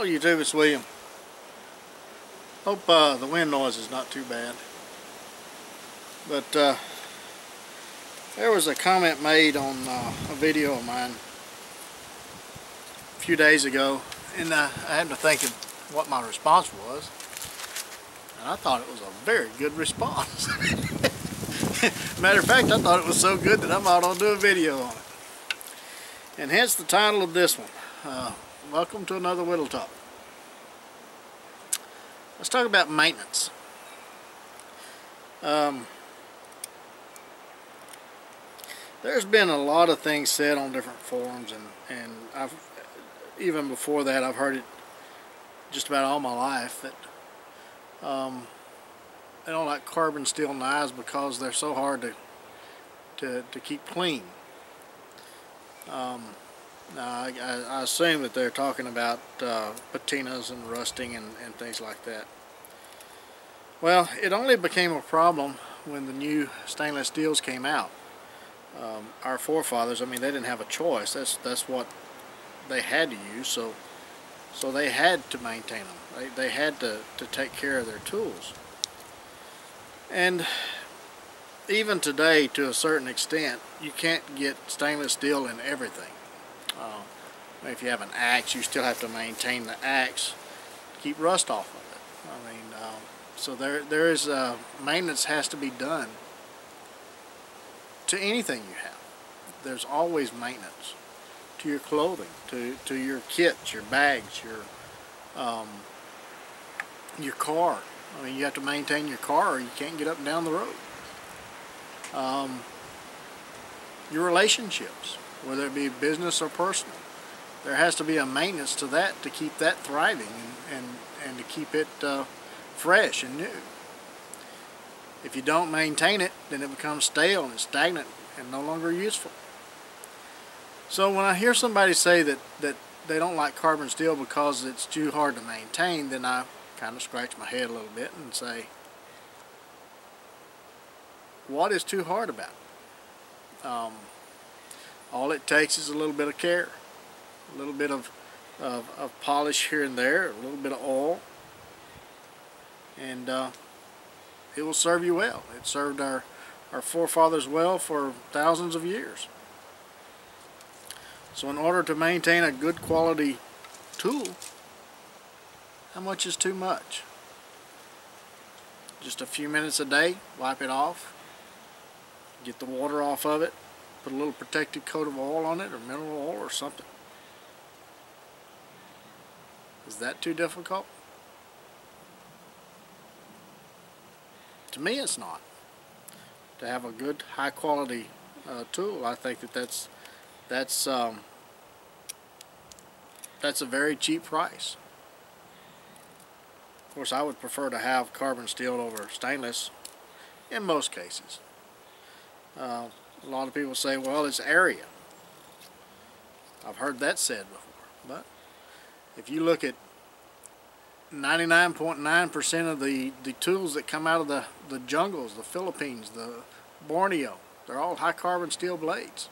Oh, YouTube, it's William. Hope the wind noise is not too bad. But there was a comment made on a video of mine a few days ago, and I had to think of what my response was, and I thought it was a very good response. Matter of fact, I thought it was so good that I might ought to do a video on it. And hence the title of this one. Welcome to another Whittle Talk. Let's talk about maintenance. There's been a lot of things said on different forums, and I've even before that I've heard it just about all my life that they don't like carbon steel knives because they're so hard to keep clean. Now, I assume that they're talking about patinas and rusting and things like that. Well, it only became a problem when the new stainless steels came out. Our forefathers, I mean, they didn't have a choice. That's what they had to use, so they had to maintain them. They had to take care of their tools. And even today, to a certain extent, you can't get stainless steel in everything. If you have an axe, you still have to maintain the axe to keep rust off of it. I mean, so there is maintenance has to be done to anything you have. There's always maintenance to your clothing, to your kits, your bags, your car. I mean, you have to maintain your car or you can't get up and down the road. Your relationships, whether it be business or personal, there has to be a maintenance to that to keep that thriving and to keep it fresh and new. If you don't maintain it, then it becomes stale and stagnant and no longer useful. So when I hear somebody say that they don't like carbon steel because it's too hard to maintain, then I kind of scratch my head a little bit and say, what is too hard about it? All it takes is a little bit of care, a little bit of polish here and there, a little bit of oil, and it will serve you well. It served our forefathers well for thousands of years. So in order to maintain a good quality tool, how much is too much? Just a few minutes a day, wipe it off, get the water off of it, put a little protective coat of oil on it or mineral oil or something. Is that too difficult? To me, it's not. To have a good, high quality tool, I think that's a very cheap price. Of course, I would prefer to have carbon steel over stainless in most cases. A lot of people say, well, it's area. I've heard that said before, but if you look at 99.9% of the tools that come out of the jungles, the Philippines, the Borneo, they're all high carbon steel blades.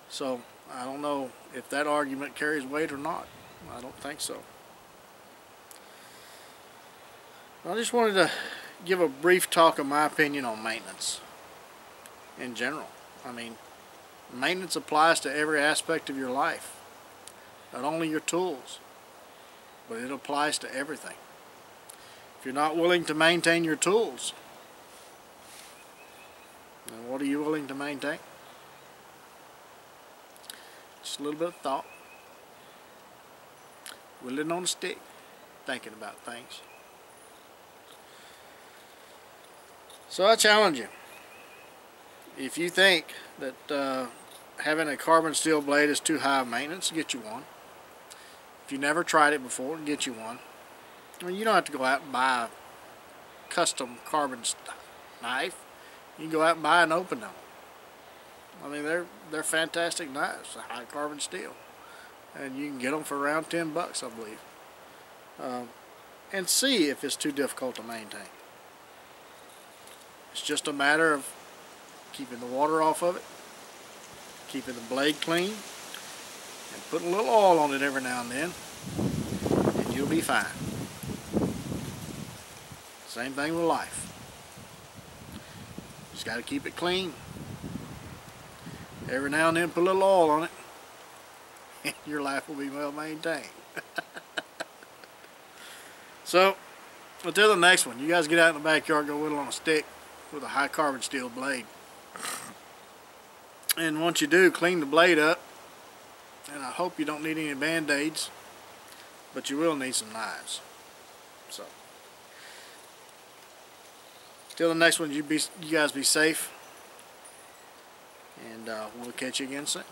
So I don't know if that argument carries weight or not. I don't think so. I just wanted to give a brief talk of my opinion on maintenance in general. I mean, maintenance applies to every aspect of your life, not only your tools, but it applies to everything. If you're not willing to maintain your tools, then what are you willing to maintain? Just a little bit of thought, whittling on a stick, thinking about things. So I challenge you, if you think that having a carbon steel blade is too high of maintenance, get you one. If you never tried it before, get you one. I mean, you don't have to go out and buy a custom carbon knife. You can go out and buy and open them. I mean, they're fantastic knives, high carbon steel, and you can get them for around $10, I believe. And see if it's too difficult to maintain. It's just a matter of keeping the water off of it, keeping the blade clean, and putting a little oil on it every now and then, you'll be fine. Same thing with life. Just got to keep it clean. Every now and then put a little oil on it, and your life will be well maintained. So, until the next one, you guys get out in the backyard, go whittle on a stick with a high carbon steel blade. And once you do, clean the blade up. And I hope you don't need any band-aids, but you will need some knives. So, till the next one, you guys be safe, and we'll catch you again soon.